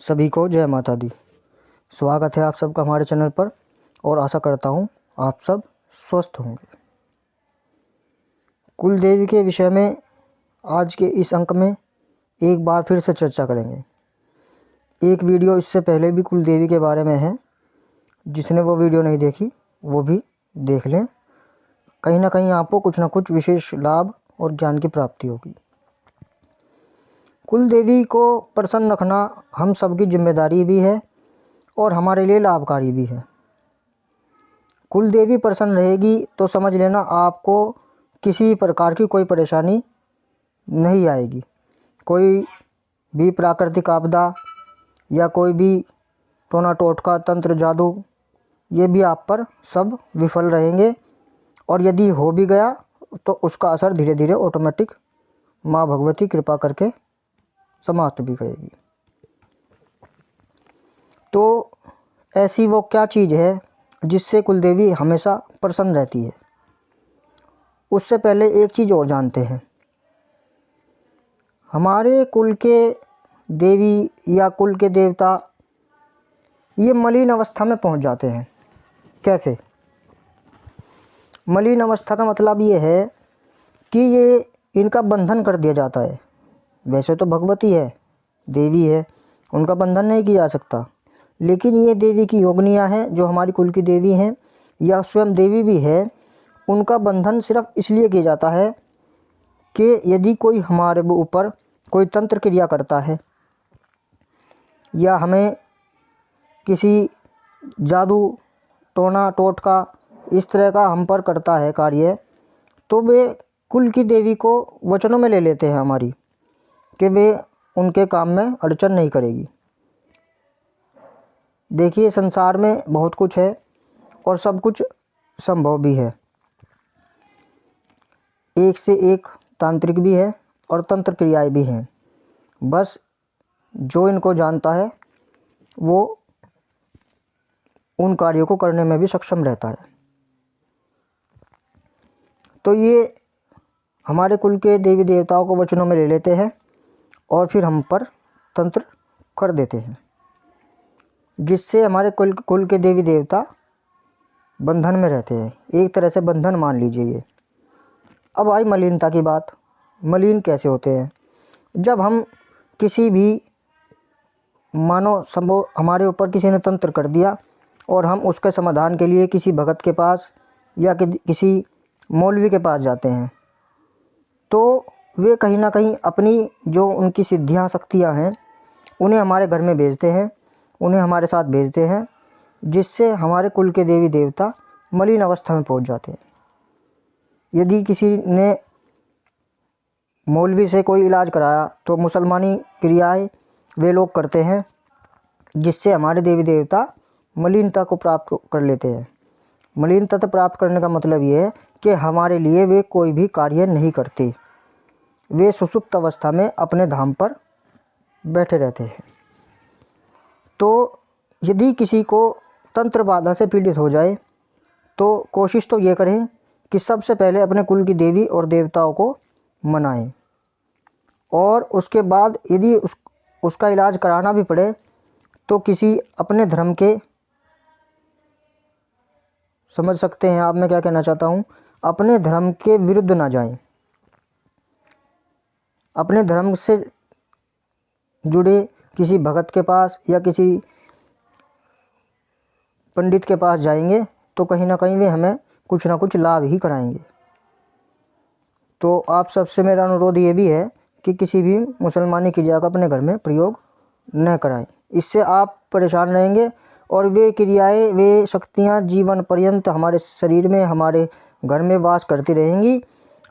सभी को जय माता दी। स्वागत है आप सबका हमारे चैनल पर और आशा करता हूँ आप सब स्वस्थ होंगे। कुल देवी के विषय में आज के इस अंक में एक बार फिर से चर्चा करेंगे। एक वीडियो इससे पहले भी कुल देवी के बारे में है, जिसने वो वीडियो नहीं देखी वो भी देख लें। कहीं ना कहीं आपको कुछ ना कुछ विशेष लाभ और ज्ञान की प्राप्ति होगी। कुल देवी को प्रसन्न रखना हम सबकी जिम्मेदारी भी है और हमारे लिए लाभकारी भी है। कुल देवी प्रसन्न रहेगी तो समझ लेना आपको किसी प्रकार की कोई परेशानी नहीं आएगी। कोई भी प्राकृतिक आपदा या कोई भी टोना टोटका तंत्र जादू, ये भी आप पर सब विफल रहेंगे और यदि हो भी गया तो उसका असर धीरे धीरे ऑटोमेटिक माँ भगवती कृपा करके समाप्त भी करेगी। तो ऐसी वो क्या चीज़ है जिससे कुलदेवी हमेशा प्रसन्न रहती है? उससे पहले एक चीज़ और जानते हैं। हमारे कुल के देवी या कुल के देवता ये मलिन अवस्था में पहुंच जाते हैं। कैसे? मलिन अवस्था का मतलब ये है कि ये इनका बंधन कर दिया जाता है। वैसे तो भगवती है, देवी है, उनका बंधन नहीं किया जा सकता, लेकिन ये देवी की योगनियाँ हैं जो हमारी कुल की देवी हैं या स्वयं देवी भी है। उनका बंधन सिर्फ इसलिए किया जाता है कि यदि कोई हमारे ऊपर कोई तंत्र क्रिया करता है या हमें किसी जादू टोना टोटका इस तरह का हम पर करता है कार्य, तो वे कुल की देवी को वचनों में ले लेते हैं हमारी कि वे उनके काम में अड़चन नहीं करेगी। देखिए, संसार में बहुत कुछ है और सब कुछ संभव भी है। एक से एक तांत्रिक भी है और तंत्र क्रियाएं भी हैं। बस जो इनको जानता है वो उन कार्यों को करने में भी सक्षम रहता है। तो ये हमारे कुल के देवी देवताओं को वचनों में ले लेते हैं और फिर हम पर तंत्र कर देते हैं, जिससे हमारे कुल के देवी देवता बंधन में रहते हैं। एक तरह से बंधन मान लीजिए ये। अब आई मलिनता की बात। मलिन कैसे होते हैं? जब हम किसी भी मानो संभव हमारे ऊपर किसी ने तंत्र कर दिया और हम उसके समाधान के लिए किसी भगत के पास या किसी मौलवी के पास जाते हैं, तो वे कहीं ना कहीं अपनी जो उनकी सिद्धियां शक्तियां हैं उन्हें हमारे घर में भेजते हैं, उन्हें हमारे साथ भेजते हैं, जिससे हमारे कुल के देवी देवता मलिन अवस्था में पहुंच जाते हैं। यदि किसी ने मौलवी से कोई इलाज कराया तो मुसलमानी क्रियाएं वे लोग करते हैं, जिससे हमारे देवी देवता मलिनता को प्राप्त कर लेते हैं। मलिनता प्राप्त करने का मतलब ये है कि हमारे लिए वे कोई भी कार्य नहीं करते। वे सुषुप्त अवस्था में अपने धाम पर बैठे रहते हैं। तो यदि किसी को तंत्र बाधा से पीड़ित हो जाए तो कोशिश तो ये करें कि सबसे पहले अपने कुल की देवी और देवताओं को मनाएं, और उसके बाद यदि उसका इलाज कराना भी पड़े तो किसी अपने धर्म के, समझ सकते हैं आप मैं क्या कहना चाहता हूँ, अपने धर्म के विरुद्ध ना जाएं। अपने धर्म से जुड़े किसी भगत के पास या किसी पंडित के पास जाएंगे तो कहीं ना कहीं वे हमें कुछ ना कुछ लाभ ही कराएंगे। तो आप सबसे मेरा अनुरोध ये भी है कि किसी भी मुसलमानी क्रिया का अपने घर में प्रयोग न कराएं। इससे आप परेशान रहेंगे और वे क्रियाएं, वे शक्तियां जीवन पर्यंत हमारे शरीर में, हमारे घर में वास करती रहेंगी।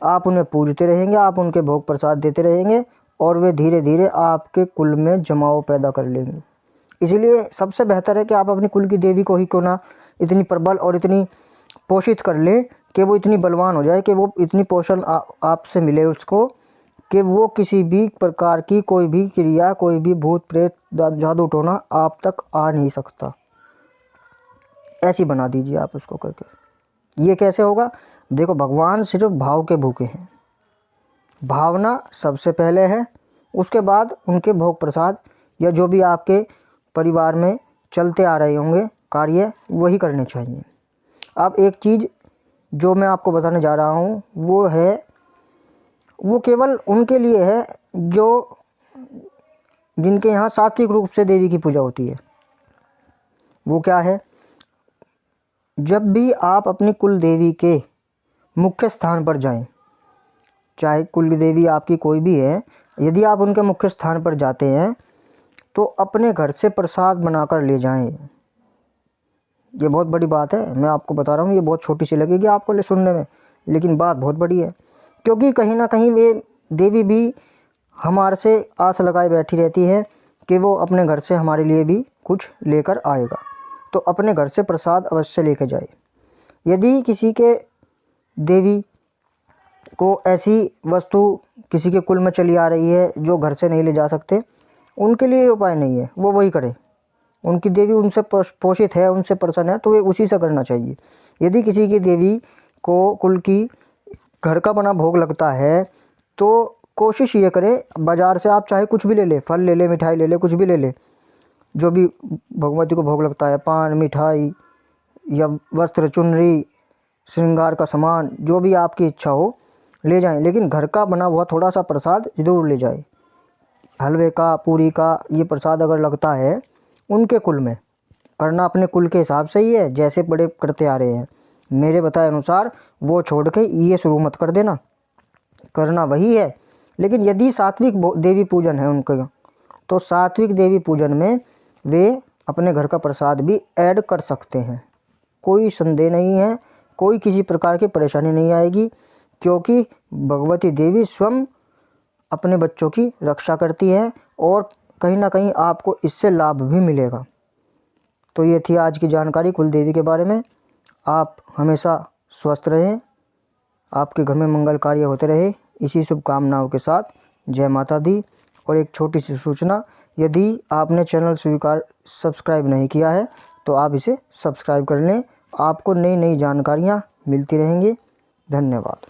आप उन्हें पूजते रहेंगे, आप उनके भोग प्रसाद देते रहेंगे और वे धीरे धीरे आपके कुल में जमाव पैदा कर लेंगे। इसलिए सबसे बेहतर है कि आप अपनी कुल की देवी को ही क्यों ना इतनी प्रबल और इतनी पोषित कर लें कि वो इतनी बलवान हो जाए, कि वो इतनी पोषण आपसे मिले उसको, कि वो किसी भी प्रकार की कोई भी क्रिया, कोई भी भूत प्रेत जादू टोना आप तक आ नहीं सकता। ऐसी बना दीजिए आप उसको करके। ये कैसे होगा? देखो, भगवान सिर्फ भाव के भूखे हैं। भावना सबसे पहले है, उसके बाद उनके भोग प्रसाद या जो भी आपके परिवार में चलते आ रहे होंगे कार्य, वही करने चाहिए। अब एक चीज़ जो मैं आपको बताने जा रहा हूँ वो केवल उनके लिए है जो जिनके यहाँ सात्विक रूप से देवी की पूजा होती है। वो क्या है, जब भी आप अपनी कुल देवी के मुख्य स्थान पर जाएं, चाहे कुल देवी आपकी कोई भी है, यदि आप उनके मुख्य स्थान पर जाते हैं तो अपने घर से प्रसाद बनाकर ले जाएं। ये बहुत बड़ी बात है, मैं आपको बता रहा हूँ। ये बहुत छोटी सी लगेगी आपको सुनने में, लेकिन बात बहुत बड़ी है, क्योंकि कहीं ना कहीं वे देवी भी हमारे से आस लगाए बैठी रहती है कि वो अपने घर से हमारे लिए भी कुछ लेकर आएगा। तो अपने घर से प्रसाद अवश्य लेकर जाए। यदि किसी के देवी को ऐसी वस्तु किसी के कुल में चली आ रही है जो घर से नहीं ले जा सकते, उनके लिए उपाय नहीं है, वो वही करे। उनकी देवी उनसे पोषित है, उनसे प्रसन्न है, तो वे उसी से करना चाहिए। यदि किसी की देवी को कुल की घर का बना भोग लगता है तो कोशिश ये करे, बाज़ार से आप चाहे कुछ भी ले ले, फल ले ले, मिठाई ले ले, कुछ भी ले ले, जो भी भगवती को भोग लगता है, पान, मिठाई या वस्त्र, चुनरी, श्रृंगार का सामान, जो भी आपकी इच्छा हो ले जाएं, लेकिन घर का बना हुआ थोड़ा सा प्रसाद ज़रूर ले जाएं। हलवे का, पूरी का ये प्रसाद अगर लगता है उनके कुल में, करना अपने कुल के हिसाब से ही है, जैसे बड़े करते आ रहे हैं। मेरे बताए अनुसार वो छोड़ के ये शुरू मत कर देना, करना वही है। लेकिन यदि सात्विक देवी पूजन है उनका, तो सात्विक देवी पूजन में वे अपने घर का प्रसाद भी ऐड कर सकते हैं। कोई संदेह नहीं है, कोई किसी प्रकार की परेशानी नहीं आएगी, क्योंकि भगवती देवी स्वयं अपने बच्चों की रक्षा करती है और कहीं ना कहीं आपको इससे लाभ भी मिलेगा। तो ये थी आज की जानकारी कुल देवी के बारे में। आप हमेशा स्वस्थ रहें, आपके घर में मंगल कार्य होते रहे, इसी शुभकामनाओं के साथ जय माता दी। और एक छोटी सी सूचना, यदि आपने चैनल सब्सक्राइब नहीं किया है तो आप इसे सब्सक्राइब कर लें, आपको नई नई जानकारियाँ मिलती रहेंगी। धन्यवाद।